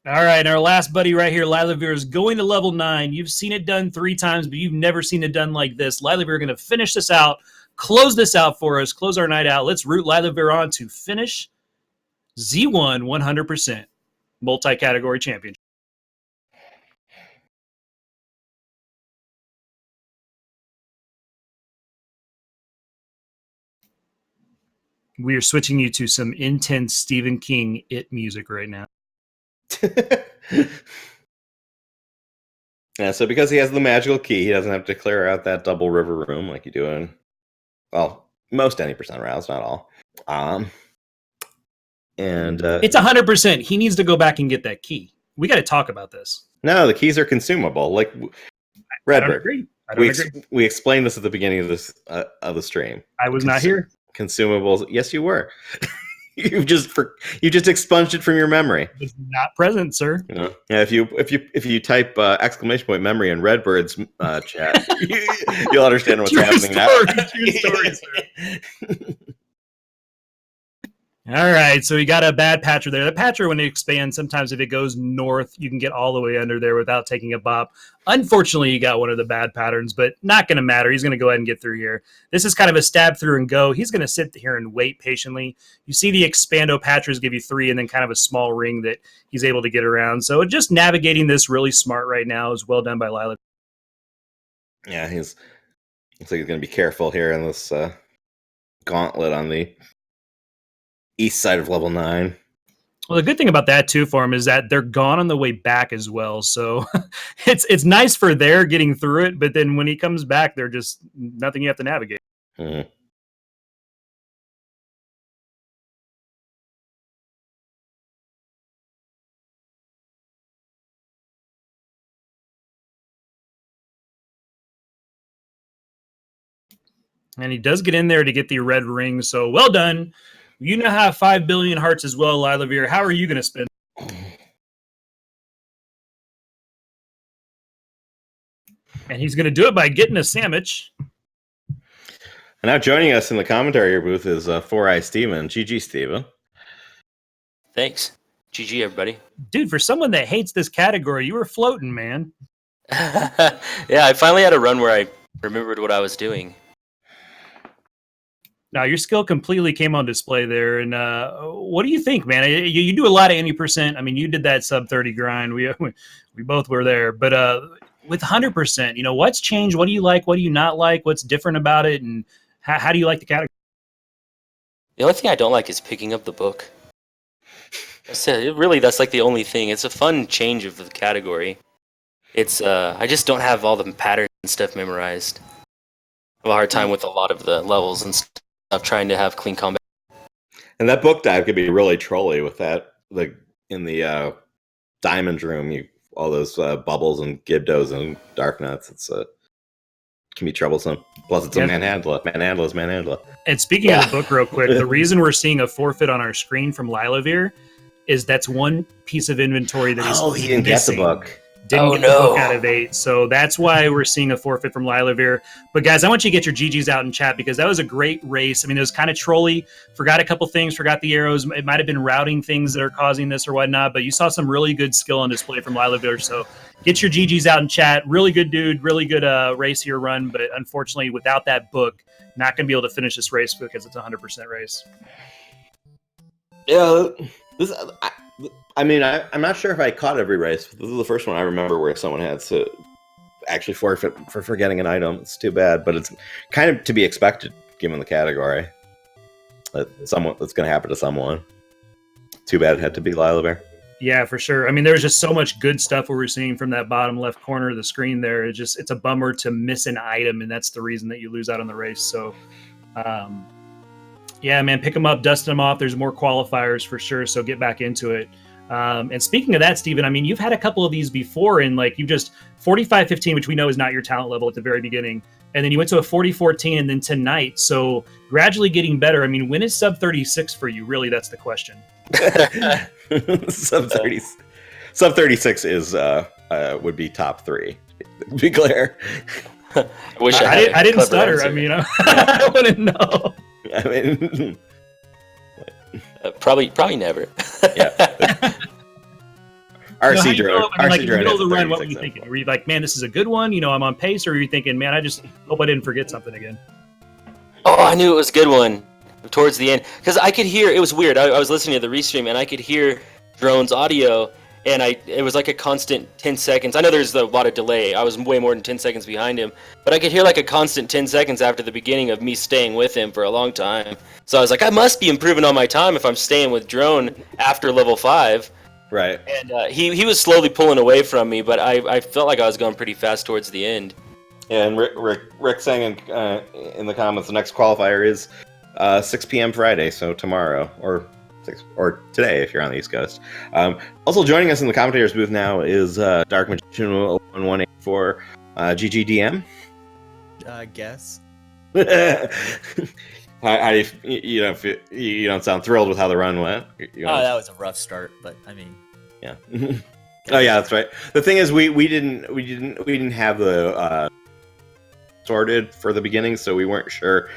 All right, our last buddy right here, Lilavir, is going to level 9. You've seen it done 3 times, but you've never seen it done like this. Lilavir going to finish this out, close this out for us, close our night out. Let's root Lilavir on to finish Z1 100% multi-category championship. We are switching you to some intense Stephen King It music right now. Yeah, so because he has the magical key, he doesn't have to clear out that double river room like you do in, well, most 90% rounds, not all. And it's 100%. He needs to go back and get that key. We got to talk about this. No, the keys are consumable. Like Redbird. I don't agree. We explained this at the beginning of this of the stream. I was not here. Consumables. Yes, you were. You just expunged it from your memory. It's not present, sir. Yeah. If you type exclamation point memory in Redbird's chat, you'll understand what's happening now. True story, sir. All right, so we got a bad patcher there. The patcher, when it expands, sometimes if it goes north, you can get all the way under there without taking a bop. Unfortunately, you got one of the bad patterns, but not going to matter. He's going to go ahead and get through here. This is kind of a stab through and go. He's going to sit here and wait patiently. You see the expando patchers give you 3 and then kind of a small ring that he's able to get around. So just navigating this really smart right now is well done by Lila. Yeah, looks like he's going to be careful here in this gauntlet on the east side of level 9. Well, the good thing about that too for him is that they're gone on the way back as well. So it's nice for their getting through it, but then when he comes back, they're just nothing you have to navigate. Mm-hmm. And he does get in there to get the red ring. So well done. You now have 5 billion hearts as well, Lilavir. How are you going to spend? And he's going to do it by getting a sandwich. And now joining us in the commentary booth is 4-Eye Steven. GG, Steven. Thanks. GG, everybody. Dude, for someone that hates this category, you were floating, man. Yeah, I finally had a run where I remembered what I was doing. Now, your skill completely came on display there. And what do you think, man? You do a lot of any percent. I mean, you did that sub 30 grind. We both were there. But with 100%, what's changed? What do you like? What do you not like? What's different about it? And how do you like the category? The only thing I don't like is picking up the book. That's like the only thing. It's a fun change of the category. It's I just don't have all the patterns and stuff memorized. I have a hard time with a lot of the levels and stuff, trying to have clean combat. And that book dive could be really trolly with that. Like in the diamond room, all those bubbles and Gibdos and dark nuts. It's can be troublesome. Plus, it's a manhandler. Manhandla's manhandler. And speaking of the book, real quick, the reason we're seeing a forfeit on our screen from Lilavir is that's one piece of inventory that he didn't get the book. Didn't get the book out of 8, so that's why we're seeing a forfeit from Lilavir. But guys, I want you to get your GGs out in chat because that was a great race. I mean, it was kind of trolly. Forgot a couple things, forgot the arrows. It might have been routing things that are causing this or whatnot, but you saw some really good skill on display from Lilavir. So get your GGs out in chat. Really good dude, really good race here run, but unfortunately, without that book, not going to be able to finish this race because it's a 100% race. Yeah, I'm not sure if I caught every race. This is the first one I remember where someone had to actually forfeit for forgetting an item. It's too bad, but it's kind of to be expected given the category. That's going to happen to someone. Too bad it had to be Lila Bear. Yeah, for sure. I mean, there was just so much good stuff we were seeing from that bottom left corner of the screen there. It's a bummer to miss an item, and that's the reason that you lose out on the race. So, yeah, man, pick them up, dust them off. There's more qualifiers for sure, so get back into it. And speaking of that, Steven, I mean, you've had a couple of these before, and like you just 45-15, which we know is not your talent level at the very beginning, and then you went to a 40-14, and then tonight. So gradually getting better. I mean, when is sub 36 for you? Really, that's the question. Sub 36 is would be top 3. To be clear. I wish I didn't stutter. Answer. I mean, I wouldn't know. I mean, probably never. Yeah. RC drone. Like in the middle of the run, what were you thinking? Were you like, man, this is a good one? You know, I'm on pace, or were you thinking, man, I just hope I didn't forget something again? Oh, I knew it was a good one. Towards the end, because I could hear, it was weird. I was listening to the restream and I could hear Drone's audio, and it was like a constant 10 seconds. I know there's a lot of delay. I was way more than 10 seconds behind him, but I could hear like a constant 10 seconds after the beginning of me staying with him for a long time. So I was like, I must be improving on my time if I'm staying with Drone after level 5. Right. And he was slowly pulling away from me, but I felt like I was going pretty fast towards the end. Yeah, and Rick saying in the comments, the next qualifier is 6 p.m. Friday, so tomorrow, or today if you're on the East Coast. Also joining us in the commentators booth now is Dark Magician 1184 GGDM. I guess. How do you know, if you don't sound thrilled with how the run went? That was a rough start, but I mean, yeah. Oh yeah, that's right. The thing is, we didn't have the sorted for the beginning, so we weren't sure.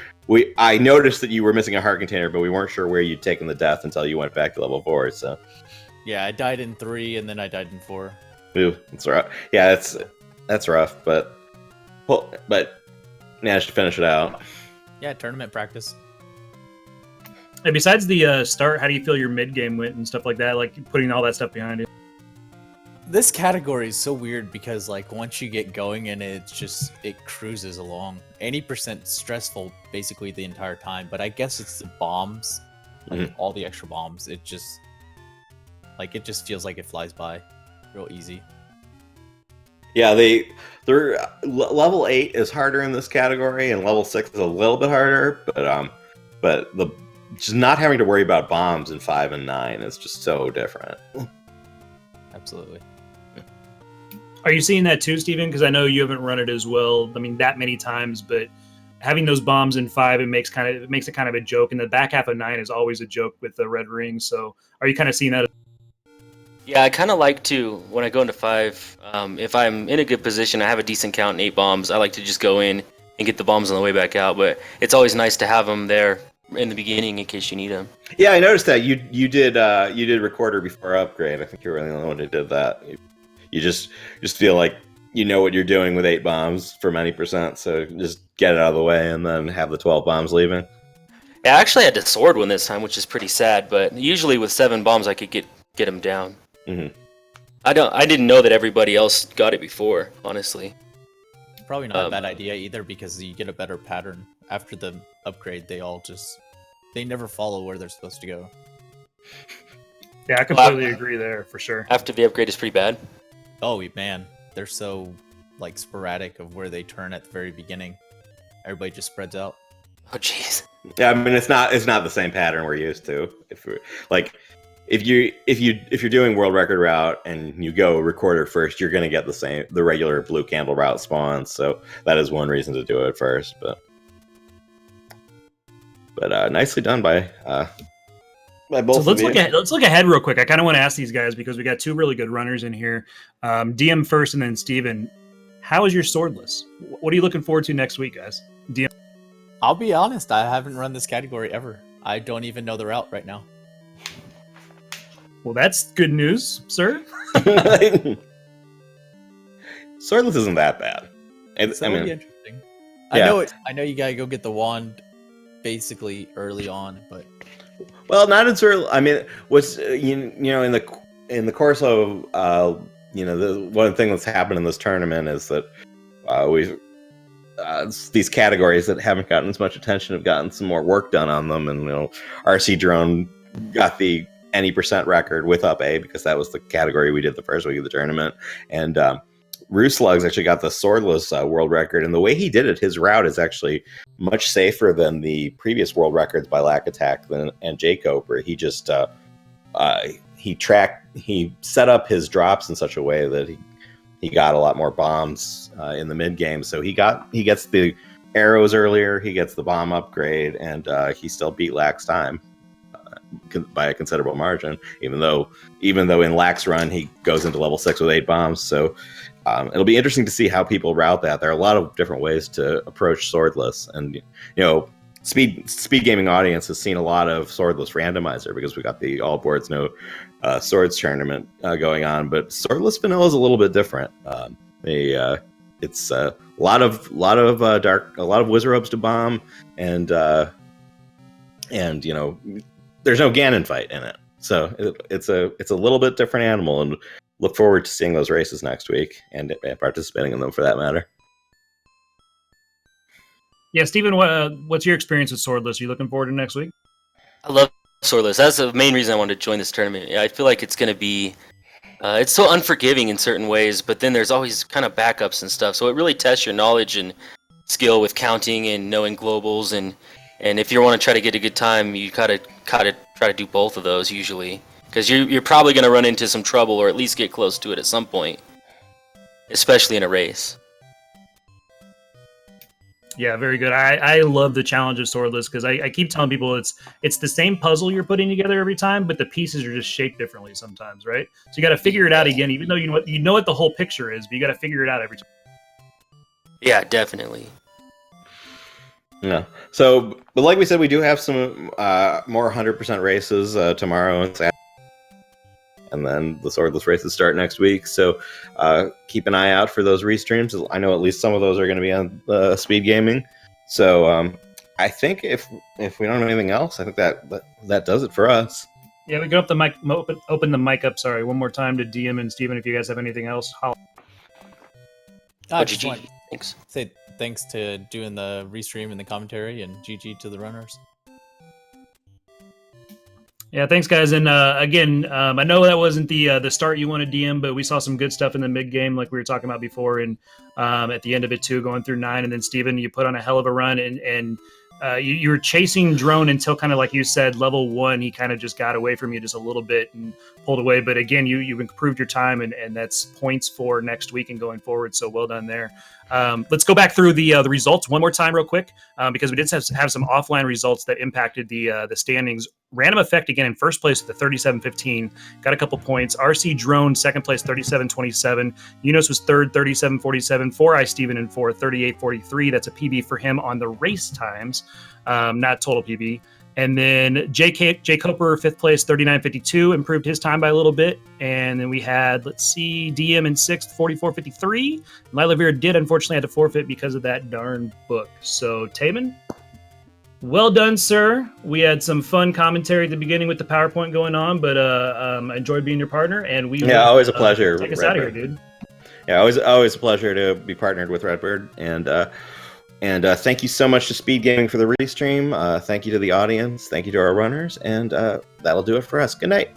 I noticed that you were missing a heart container, but we weren't sure where you'd taken the death until you went back to level 4. So, yeah, I died in 3, and then I died in 4. Ooh, that's rough. Yeah, that's rough, but managed to finish it out. Yeah, tournament practice. And besides the start, how do you feel your mid game went and stuff like that? Like putting all that stuff behind you. This category is so weird because like once you get going and it cruises along. 80% stressful basically the entire time, but I guess it's the bombs, like all the extra bombs. It just feels like it flies by, real easy. Yeah, they're level 8 is harder in this category, and level 6 is a little bit harder, but just not having to worry about bombs in 5 and 9 is just so different. Absolutely. Are you seeing that too, Steven? Because I know you haven't run it as well. I mean, that many times, but having those bombs in 5, it makes it kind of a joke. And the back half of 9 is always a joke with the red ring. So, are you kind of seeing that? Yeah, I kind of like to, when I go into 5, if I'm in a good position, I have a decent count in 8 bombs, I like to just go in and get the bombs on the way back out. But it's always nice to have them there in the beginning in case you need them. Yeah, I noticed that you did recorder before upgrade. I think you were the only one who did that. You just feel like you know what you're doing with 8 bombs for many percent, so just get it out of the way and then have the 12 bombs leaving. Yeah, I actually had to sword one this time, which is pretty sad, but usually with 7 bombs I could get them down. Mm-hmm. I didn't know that everybody else got it before, honestly. Probably not a bad idea either, because you get a better pattern after the upgrade. They never follow where they're supposed to go. Yeah, I completely agree there for sure. After the upgrade is pretty bad. Oh man, they're so like sporadic of where they turn at the very beginning. Everybody just spreads out. Oh jeez. Yeah, I mean it's not the same pattern we're used to. If you're doing world record route and you go recorder first, you're gonna get the regular blue candle route spawns. So that is one reason to do it first. But nicely done by both. So let's look ahead real quick. I kind of want to ask these guys because we got 2 really good runners in here. DM first, and then Steven. How is your swordless? What are you looking forward to next week, guys? DM. I'll be honest, I haven't run this category ever. I don't even know the route right now. Well, that's good news, sir. Swordless isn't that bad. It's really interesting. Yeah. I know you gotta go get the wand basically early on, but well, not as early. I mean, what's in the course of the one thing that's happened in this tournament is that these categories that haven't gotten as much attention have gotten some more work done on them. And RC Drone got the any percent record with Up+A because that was the category we did the first week of the tournament. And Rooslugs actually got the swordless world record. And the way he did it, his route is actually much safer than the previous world records by Lack Attack and Jay Coper. He just he set up his drops in such a way that he got a lot more bombs in the mid game. So he gets the arrows earlier, he gets the bomb upgrade, and he still beat Lack's time by a considerable margin. Even though in Lack's run he goes into level 6 with 8 bombs. So it'll be interesting to see how people route that. There are a lot of different ways to approach swordless, and Speed Gaming audience has seen a lot of swordless randomizer because we got the all boards no swords tournament going on. But swordless vanilla is a little bit different. It's a lot of wizard robes to bomb, and there's no Ganon fight in it, so it's a little bit different animal. And look forward to seeing those races next week and participating in them for that matter. Yeah, Steven, what's your experience with swordless? Are you looking forward to next week? I love swordless. That's the main reason I wanted to join this tournament. I feel like it's going to be it's so unforgiving in certain ways, but then there's always kind of backups and stuff. So it really tests your knowledge and skill with counting and knowing globals. And if you want to try to get a good time, you gotta try to do both of those usually, because you're probably going to run into some trouble or at least get close to it at some point, especially in a race. Yeah, very good. I love the challenge of swordless because I keep telling people it's the same puzzle you're putting together every time, but the pieces are just shaped differently sometimes, right? So you got to figure it out again, even though you know what the whole picture is, but you got to figure it out every time. Yeah, definitely. Yeah. So, but like we said, we do have some more 100% races tomorrow and Saturday. And then the swordless races start next week. So keep an eye out for those restreams. I know at least some of those are going to be on Speed Gaming. So I think if we don't have anything else, I think that does it for us. Yeah, we can open the mic up. Sorry, one more time to DM and Steven if you guys have anything else. GG. Thanks. Say thanks to doing the restream and the commentary, and GG to the runners. Yeah, thanks, guys. And again, I know that wasn't the start you wanted, DM, but we saw some good stuff in the mid game, like we were talking about before, and at the end of it too, going through 9. And then Steven, you put on a hell of a run, and you were chasing Drone until kind of like you said, level 1. He kind of just got away from you just a little bit and pulled away. But again, you improved your time, and that's points for next week and going forward. So well done there. Let's go back through the results one more time real quick, because we did have some offline results that impacted the standings. Random Effect again in first place with the 37-15, got a couple points. RC Drone second place, 37-27. Unos was third, 37-47. 4 Eye Steven in fourth, 38-43. That's a PB for him on the race times, not total PB. And then Jay Coper, fifth place, 39.52, improved his time by a little bit. And then we had, DM in sixth, 44.53. Lila Vera did unfortunately have to forfeit because of that darn book. So, Taman, well done, sir. We had some fun commentary at the beginning with the PowerPoint going on, but I enjoyed being your partner. And always a pleasure. Take us out of here, dude. Yeah, always a pleasure to be partnered with Redbird. And thank you so much to Speed Gaming for the restream. Thank you to the audience. Thank you to our runners. And that'll do it for us. Good night.